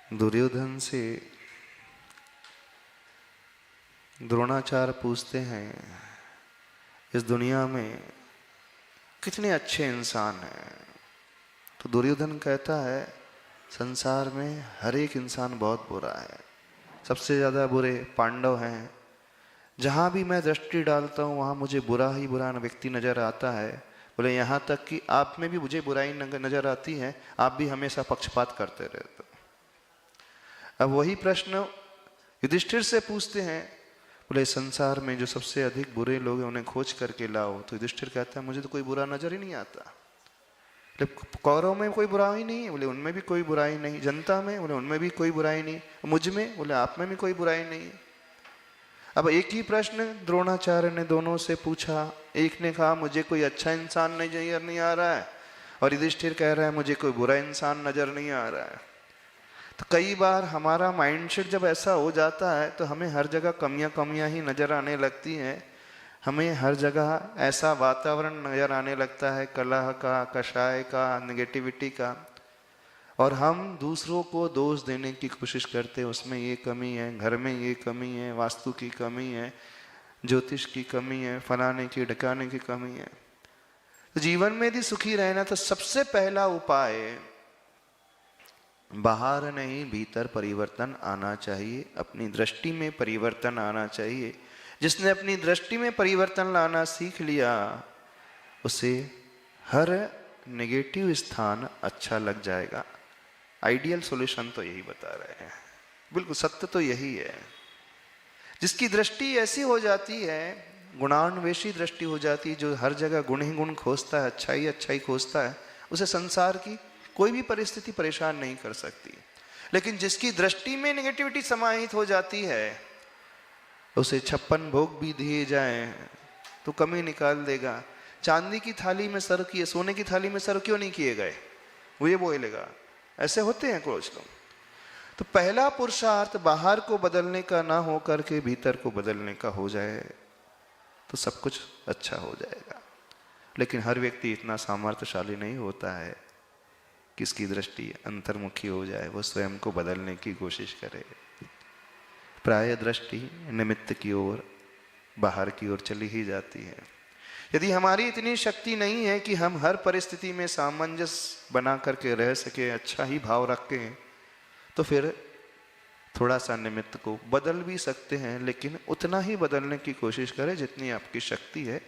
दुर्योधन से द्रोणाचार्य पूछते हैं, इस दुनिया में कितने अच्छे इंसान हैं? तो दुर्योधन कहता है, संसार में हर एक इंसान बहुत बुरा है। सबसे ज़्यादा बुरे पांडव हैं। जहाँ भी मैं दृष्टि डालता हूँ वहाँ मुझे बुरा ही बुरा व्यक्ति नज़र आता है। बोले यहाँ तक कि आप में भी मुझे बुराई नज़र आती है, आप भी हमेशा पक्षपात करते रहते हो। अब वही प्रश्न युधिष्ठिर से पूछते हैं, बोले संसार में जो सबसे अधिक बुरे लोग हैं उन्हें खोज करके लाओ। तो युधिष्ठिर कहता है, मुझे तो कोई बुरा नजर ही नहीं आता। कौरव में कोई बुराई नहीं है? बोले उनमें भी कोई बुराई नहीं। जनता में? बोले उनमें भी कोई बुराई नहीं। मुझ में? बोले आप में भी कोई बुराई नहीं है। अब एक ही प्रश्न द्रोणाचार्य ने दोनों से पूछा। एक ने कहा मुझे कोई अच्छा इंसान नजर नहीं आ रहा है, और युधिष्ठिर कह रहा है मुझे कोई बुरा इंसान नजर नहीं आ रहा है। तो कई बार हमारा माइंडसेट जब ऐसा हो जाता है तो हमें हर जगह कमियां ही नजर आने लगती हैं। हमें हर जगह ऐसा वातावरण नजर आने लगता है, कलह का, कषाय का, नेगेटिविटी का, और हम दूसरों को दोष देने की कोशिश करते हैं। उसमें ये कमी है, घर में ये कमी है, वास्तु की कमी है, ज्योतिष की कमी है, फलाने की ढकाने की कमी है। तो जीवन में यदि सुखी रहना तो सबसे पहला उपाय बाहर नहीं भीतर परिवर्तन आना चाहिए। अपनी दृष्टि में परिवर्तन आना चाहिए। जिसने अपनी दृष्टि में परिवर्तन लाना सीख लिया उसे हर नेगेटिव स्थान अच्छा लग जाएगा। आइडियल सॉल्यूशन तो यही बता रहे हैं, बिल्कुल सत्य तो यही है। जिसकी दृष्टि ऐसी हो जाती है, गुणान्वेषी दृष्टि हो जाती है, जो हर जगह गुण ही गुण खोजता है, अच्छाई खोजता है, उसे संसार की कोई भी परिस्थिति परेशान नहीं कर सकती। लेकिन जिसकी दृष्टि में नेगेटिविटी समाहित हो जाती है, उसे 56 भोग भी दिए जाएं तो कमी निकाल देगा। चांदी की थाली में सर्व किए, सोने की थाली में सर्व क्यों नहीं किए गए, वो ये बोलेगा। ऐसे होते हैं कुछ लोग। तो पहला पुरुषार्थ बाहर को बदलने का ना हो करके भीतर को बदलने का हो जाए तो सब कुछ अच्छा हो जाएगा। लेकिन हर व्यक्ति इतना सामर्थ्यशाली नहीं होता है कि इसकी दृष्टि अंतर्मुखी हो जाए, वो स्वयं को बदलने की कोशिश करे। प्राय दृष्टि निमित्त की ओर, बाहर की ओर चली ही जाती है। यदि हमारी इतनी शक्ति नहीं है कि हम हर परिस्थिति में सामंजस्य बना करके रह सके, अच्छा ही भाव रखें, तो फिर थोड़ा सा निमित्त को बदल भी सकते हैं, लेकिन उतना ही बदलने की कोशिश करें जितनी आपकी शक्ति है।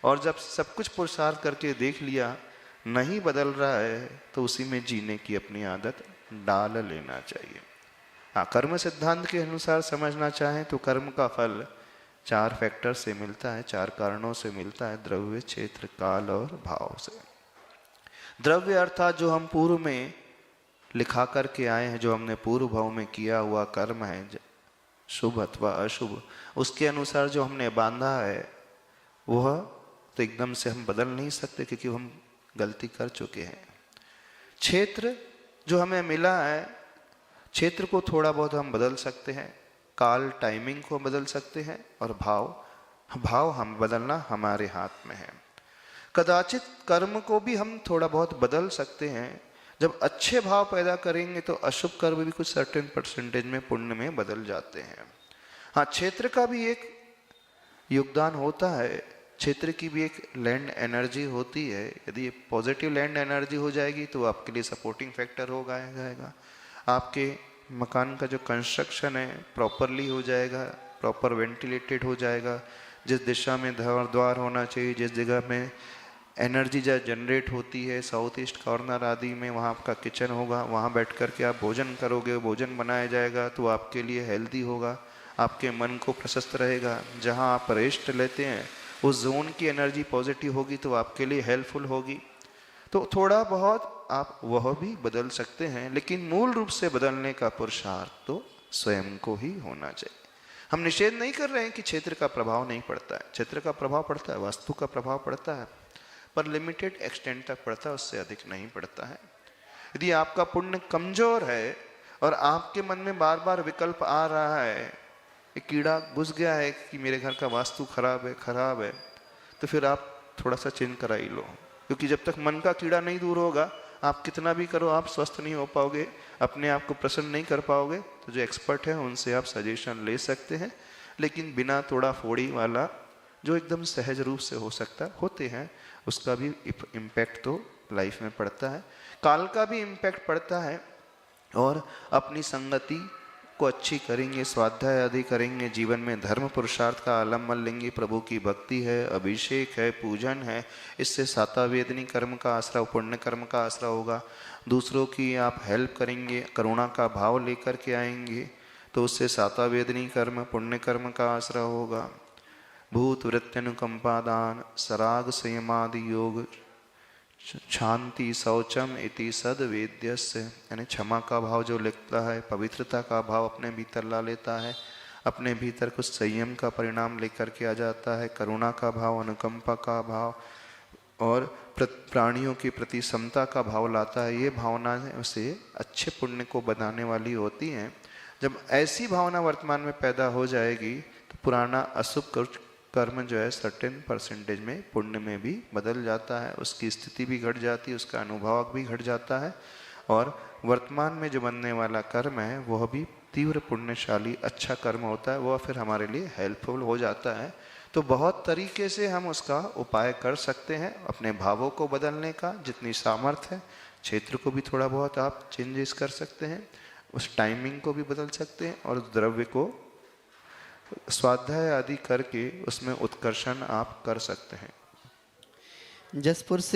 और जब सब कुछ पुरुषार्थ करके देख लिया नहीं बदल रहा है तो उसी में जीने की अपनी आदत डाल लेना चाहिए। हाँ, कर्म सिद्धांत के अनुसार समझना चाहें तो कर्म का फल 4 फैक्टर से मिलता है, 4 कारणों से मिलता है, द्रव्य, क्षेत्र, काल और भाव से। द्रव्य अर्थात जो हम पूर्व में लिखा करके आए हैं, जो हमने पूर्व भाव में किया हुआ कर्म है, शुभ अथवा अशुभ, उसके अनुसार जो हमने बांधा है वह तो एकदम से हम बदल नहीं सकते क्योंकि हम गलती कर चुके हैं। क्षेत्र जो हमें मिला है, क्षेत्र को थोड़ा बहुत हम बदल सकते हैं, काल टाइमिंग को बदल सकते हैं, और भाव हम बदलना हमारे हाथ में है। कदाचित कर्म को भी हम थोड़ा बहुत बदल सकते हैं। जब अच्छे भाव पैदा करेंगे तो अशुभ कर्म भी कुछ सर्टेन परसेंटेज में पुण्य में बदल जाते हैं। हाँ, क्षेत्र का भी एक योगदान होता है, क्षेत्र की भी एक लैंड एनर्जी होती है। यदि पॉजिटिव लैंड एनर्जी हो जाएगी तो आपके लिए सपोर्टिंग फैक्टर हो जाएगा। आपके मकान का जो कंस्ट्रक्शन है प्रॉपरली हो जाएगा, प्रॉपर वेंटिलेटेड हो जाएगा। जिस दिशा में द्वार होना चाहिए, जिस जगह में एनर्जी जनरेट होती है, साउथ ईस्ट कॉर्नर आदि में वहाँ आपका किचन होगा, वहाँ बैठ कर के आप भोजन करोगे, भोजन बनाया जाएगा तो आपके लिए हेल्दी होगा, आपके मन को प्रशस्त रहेगा। जहाँ आप रेस्ट लेते हैं उस जोन की एनर्जी पॉजिटिव होगी तो आपके लिए हेल्पफुल होगी। तो थोड़ा बहुत आप वह भी बदल सकते हैं, लेकिन मूल रूप से बदलने का पुरुषार्थ तो स्वयं को ही होना चाहिए। हम निषेध नहीं कर रहे हैं कि क्षेत्र का प्रभाव नहीं पड़ता है, क्षेत्र का प्रभाव पड़ता है, वास्तु का प्रभाव पड़ता है, पर लिमिटेड एक्सटेंट तक पड़ता है, उससे अधिक नहीं पड़ता है। यदि आपका पुण्य कमजोर है और आपके मन में बार बार विकल्प आ रहा है, एक कीड़ा घुस गया है कि मेरे घर का वास्तु खराब है, तो फिर आप थोड़ा सा चेंज करा ही लो, क्योंकि जब तक मन का कीड़ा नहीं दूर होगा आप कितना भी करो आप स्वस्थ नहीं हो पाओगे, अपने आप को प्रसन्न नहीं कर पाओगे। तो जो एक्सपर्ट है उनसे आप सजेशन ले सकते हैं, लेकिन बिना तोड़ा फोड़ी वाला जो एकदम सहज रूप से हो सकता होते हैं, उसका भी इम्पैक्ट तो लाइफ में पड़ता है, काल का भी इम्पैक्ट पड़ता है। और अपनी संगति को अच्छी करेंगे, स्वाध्याय आदि करेंगे, जीवन में धर्म पुरुषार्थ का आलम्बन लेंगे, प्रभु की भक्ति है, अभिषेक है, पूजन है, इससे सातावेदनी कर्म का आसरा, पुण्य कर्म का आसरा होगा। दूसरों की आप हेल्प करेंगे, करुणा का भाव लेकर के आएंगे, तो उससे सातावेदनी कर्म, पुण्य कर्म का आसरा होगा। भूत वृत्त्यनुकंपा दान, सराग संयमादि योग, शांति शौचम इति सदवेद्यस्य, यानी क्षमा का भाव जो लेता है, पवित्रता का भाव अपने भीतर ला लेता है, अपने भीतर कुछ संयम का परिणाम लेकर के आ जाता है, करुणा का भाव, अनुकंपा का भाव और प्राणियों के प्रति समता का भाव लाता है। ये भावना उसे अच्छे पुण्य को बनाने वाली होती हैं। जब ऐसी भावना वर्तमान में पैदा हो जाएगी तो पुराना अशुभ कर्म जो है सर्टेन परसेंटेज में पुण्य में भी बदल जाता है, उसकी स्थिति भी घट जाती है, उसका अनुभव भी घट जाता है, और वर्तमान में जो बनने वाला कर्म है वह भी तीव्र पुण्यशाली अच्छा कर्म होता है, वह फिर हमारे लिए हेल्पफुल हो जाता है। तो बहुत तरीके से हम उसका उपाय कर सकते हैं अपने भावों को बदलने का, जितनी सामर्थ्य है। क्षेत्र को भी थोड़ा बहुत आप चेंजेस कर सकते हैं, उस टाइमिंग को भी बदल सकते हैं, और द्रव्य को स्वाध्याय आदि करके उसमें उत्कर्षण आप कर सकते हैं। जसपुर से